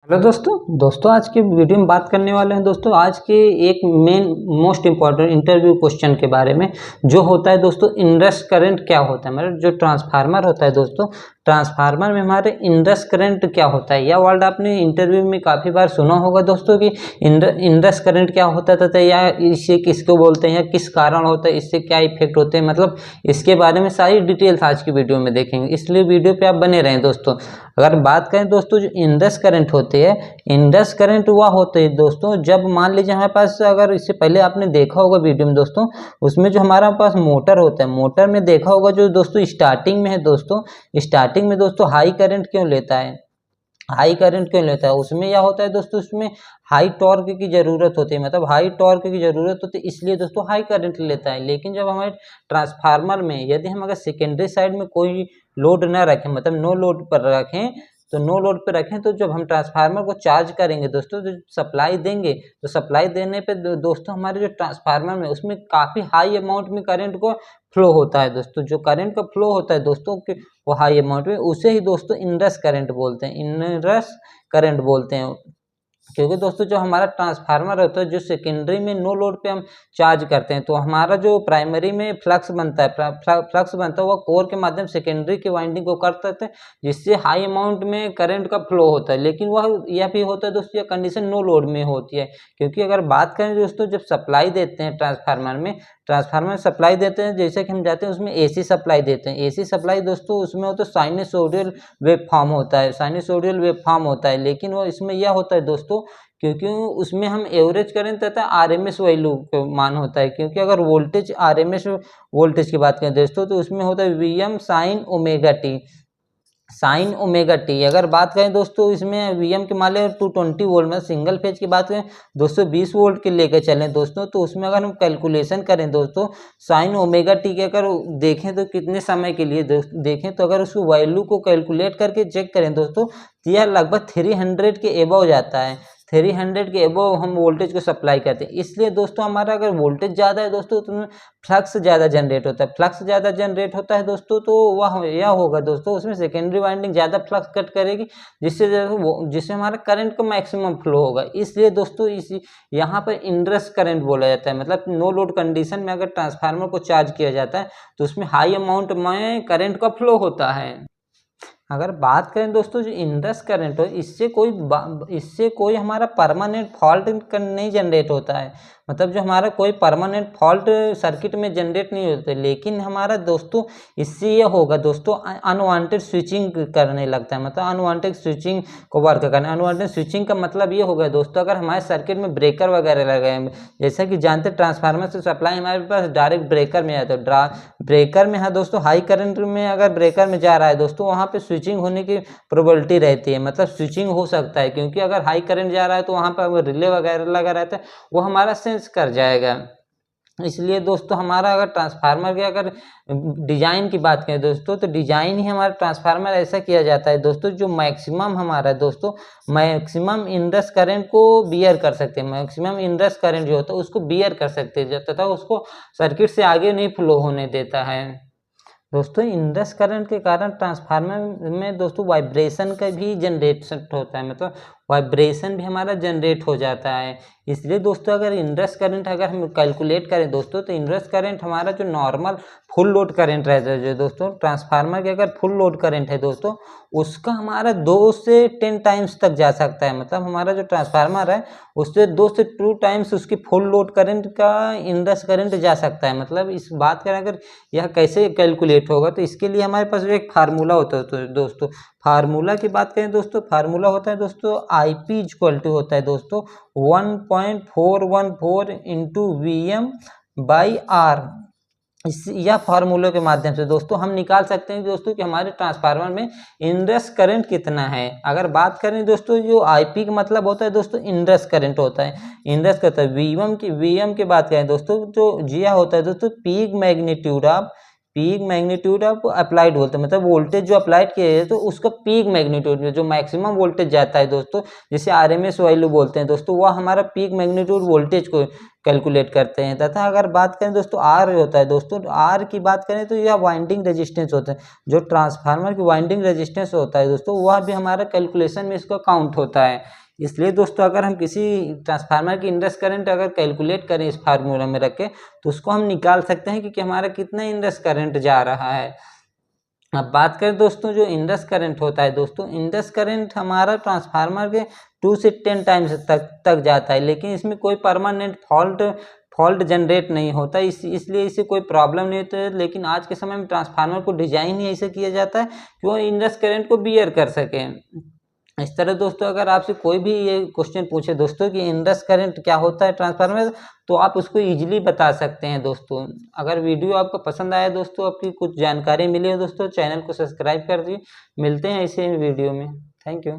Hello दोस्तों आज के वीडियो में बात करने वाले हैं दोस्तों आज के एक main most important interview question के बारे में जो होता है दोस्तों इंडस करंट क्या होता है। मतलब जो ट्रांसफार्मर होता है दोस्तों, ट्रांसफार्मर में हमारे इंडस करंट क्या होता है। यह वर्ड आपने इंटरव्यू में काफ़ी बार सुना होगा दोस्तों कि इंडस करंट क्या होता है तथा या इसे किसको बोलते हैं या किस कारण होता है, इससे क्या इफेक्ट होते हैं। मतलब इसके बारे में सारी डिटेल्स आज की वीडियो में देखेंगे, इसलिए वीडियो पे आप बने रहें दोस्तों। अगर बात करें दोस्तों जो इंडस करंट होती है, इंडस करंट हुआ होते है दोस्तों जब मान लीजिए हमारे पास, अगर इससे पहले आपने देखा होगा वीडियो में दोस्तों, उसमें जो हमारा पास मोटर होता है, मोटर में देखा होगा जो दोस्तों स्टार्टिंग में है दोस्तों, स्टार्टिंग में दोस्तों हाई करंट क्यों लेता है, हाई करंट क्यों लेता है। उसमें यह होता है दोस्तों, उसमें हाई टॉर्क की जरूरत होती है, मतलब हाई टॉर्क की जरूरत होती है, इसलिए दोस्तों हाई करंट लेता है। लेकिन जब हमारे ट्रांसफार्मर में यदि हम अगर सेकेंडरी साइड में कोई लोड ना रखें, मतलब नो लोड पर रखें, तो नो लोड पे रखें, तो जब हम ट्रांसफार्मर को चार्ज करेंगे दोस्तों, जो सप्लाई देंगे, तो सप्लाई देने पे दोस्तों हमारे जो ट्रांसफार्मर में उसमें काफ़ी हाई अमाउंट में करंट को फ्लो होता है दोस्तों। जो करंट का फ्लो होता है दोस्तों वो हाई अमाउंट में, उसे ही दोस्तों इंडस करंट बोलते हैं, इंडस करंट बोलते हैं। क्योंकि दोस्तों जो हमारा ट्रांसफार्मर होता है, जो सेकेंडरी में नो लोड पे हम चार्ज करते हैं, तो हमारा जो प्राइमरी में फ्लक्स बनता है, फ्लक्स बनता है वो कोर के माध्यम सेकेंडरी की वाइंडिंग को कर देते हैं, जिससे हाई अमाउंट में करंट का फ्लो होता है। लेकिन वह यह भी होता है दोस्तों, यह कंडीशन नो लोड में होती है। क्योंकि अगर बात करें दोस्तों, जब सप्लाई देते हैं ट्रांसफार्मर सप्लाई देते हैं, जैसे कि हम जाते हैं उसमें एसी सप्लाई देते हैं। एसी सप्लाई दोस्तों उसमें होता है साइनसोइडल वेव फॉर्म होता है, साइनसोइडल वेव फॉर्म होता है। लेकिन वो इसमें यह होता है दोस्तों, क्योंकि उसमें हम एवरेज करें तथा आरएमएस वैल्यू मान होता है। क्योंकि अगर वोल्टेज आरएमएस वोल्टेज की बात करें दोस्तों, तो उसमें होता है VM sine omega T, sine omega T. अगर बात करें दोस्तों इसमें वीएम के मान लें 220 वोल्ट में, सिंगल फेज की बात करें 220 वोल्ट के लेकर चलें दोस्तों, तो उसमें अगर हम कैलकुलेशन करें दोस्तों साइन ओमेगा टी के, अगर देखें तो कितने समय के लिए देखें, तो अगर उसको वैल्यू को कैलकुलेट करके चेक करें दोस्तों, तो यह लगभग 300 के एबव जाता है। 300 के एबव हम वोल्टेज को सप्लाई करते हैं। इसलिए दोस्तों हमारा अगर वोल्टेज ज़्यादा है दोस्तों, तो फ्लक्स ज़्यादा जनरेट होता है, फ्लक्स ज़्यादा जनरेट होता है दोस्तों, तो वह यह होगा दोस्तों, उसमें सेकेंडरी वाइंडिंग ज़्यादा फ्लक्स कट करेगी, जिससे हमारा करंट का मैक्सिमम फ्लो होगा। इसलिए दोस्तों इसी यहाँ पर इंडस करंट बोला जाता है। मतलब नो लोड कंडीशन में अगर ट्रांसफार्मर को चार्ज किया जाता है, तो उसमें हाई अमाउंट में करंट का फ्लो होता है। अगर बात करें दोस्तों जो इंडस करंट हो, इससे कोई हमारा परमानेंट फॉल्ट नहीं जनरेट होता है। मतलब जो हमारा कोई परमानेंट फॉल्ट सर्किट में जनरेट नहीं होते, लेकिन हमारा दोस्तों इससे ये होगा दोस्तों अनवांटेड स्विचिंग करने लगता है। मतलब अनवांटेड स्विचिंग को वर्क करना, अनवांटेड स्विचिंग का मतलब ये हो गया दोस्तों, अगर हमारे सर्किट में ब्रेकर वगैरह लगे हैं, जैसा कि जानते ट्रांसफार्मर से सप्लाई हमारे पास डायरेक्ट ब्रेकर में आता है, ब्रेकर में है दोस्तों, हाई करंट में अगर ब्रेकर में जा रहा है दोस्तों, वहाँ पे स्विचिंग होने की प्रोबेबिलिटी रहती है, मतलब स्विचिंग हो सकता है। क्योंकि अगर हाई करंट जा रहा है तो वहाँ पर रिले वगैरह लगा रहता है, वो हमारा सेंस कर जाएगा। इसलिए दोस्तों हमारा अगर ट्रांसफार्मर की अगर डिजाइन की बात करें दोस्तों, तो डिजाइन ही हमारा ट्रांसफार्मर ऐसा किया जाता है दोस्तों, जो मैक्सिमम हमारा दोस्तों मैक्सिमम इंडस करंट को बियर कर सकते हैं, मैक्सिमम इंडस करंट जो होता है उसको बियर कर सकते हैं, तथा उसको सर्किट से आगे नहीं फ्लो होने देता है। दोस्तों इंडस करंट के कारण ट्रांसफार्मर में दोस्तों वाइब्रेशन का भी जनरेशन होता है, मतलब वाइब्रेशन भी हमारा जनरेट हो जाता है। इसलिए दोस्तों अगर इंडस करंट अगर हम कैलकुलेट करें दोस्तों, तो इंडस करंट हमारा जो नॉर्मल फुल लोड करंट रहता है, जो दोस्तों ट्रांसफार्मर के अगर फुल लोड करंट है दोस्तों, उसका हमारा 2 से 10 टाइम्स तक जा सकता है। मतलब हमारा जो ट्रांसफार्मर है उससे 2 से 2 टाइम्स उसकी फुल लोड करंट का इंडस करंट जा सकता है। मतलब इस बात करें अगर यह कैसे कैलकुलेट होगा, तो इसके लिए हमारे पास एक फार्मूला होता है। तो दोस्तों फार्मूला की बात करें दोस्तों, फार्मूला होता है दोस्तों IP इक्वल टू होता है दोस्तों 1.414 इंटू VM/R। या फार्मूले के माध्यम से दोस्तों हम निकाल सकते हैं दोस्तों कि हमारे ट्रांसफार्मर में इंडस करंट कितना है। अगर बात करें दोस्तों, जो IP का मतलब होता है दोस्तों इंडस करंट होता है, इंडस करता है। VM की बात करें दोस्तों, जो जिया होता है दोस्तों peak magnitude off peak magnitude of applied बोलते हैं, मतलब वोल्टेज जो अप्लाइड किया है तो उसका पीक मैग्नीट्यूड में जो मैक्सिमम वोल्टेज जाता है दोस्तों, जिसे आरएमएस वैल्यू बोलते हैं दोस्तों, वह हमारा पीक मैग्नीट्यूड वोल्टेज को कैलकुलेट करते हैं। तथा अगर बात करें दोस्तों आर होता है दोस्तों, आर की बात करें तो यह वाइंडिंग रेजिस्टेंस होता है, जो ट्रांसफार्मर की वाइंडिंग रेजिस्टेंस होता है दोस्तों, वह भी हमारा कैलकुलेशन में इसका काउंट होता है। इसलिए दोस्तों अगर हम किसी ट्रांसफार्मर की इंडक्स करंट अगर कैलकुलेट करें इस फार्मूला में रख के, तो उसको हम निकाल सकते हैं कि हमारा कितना इंडक्स करंट जा रहा है। अब बात करें दोस्तों जो इंडक्स करंट होता है दोस्तों, इंडक्स करंट हमारा ट्रांसफार्मर के 2 से 10 टाइम्स तक जाता है, लेकिन इसमें कोई परमानेंट फॉल्ट जनरेट नहीं होता, इसलिए इसे कोई प्रॉब्लम नहीं होता है। लेकिन आज के समय में ट्रांसफार्मर को डिजाइन ही ऐसे किया जाता है कि वो इंडक्स करंट को बियर कर सके। इस तरह दोस्तों अगर आपसे कोई भी ये क्वेश्चन पूछे दोस्तों कि इंडक्स करंट क्या होता है ट्रांसफार्मर, तो आप उसको इजीली बता सकते हैं दोस्तों। अगर वीडियो आपको पसंद आया दोस्तों, आपकी कुछ जानकारी मिली हो दोस्तों, चैनल को सब्सक्राइब कर दीजिए। मिलते हैं ऐसे वीडियो में। Thank you.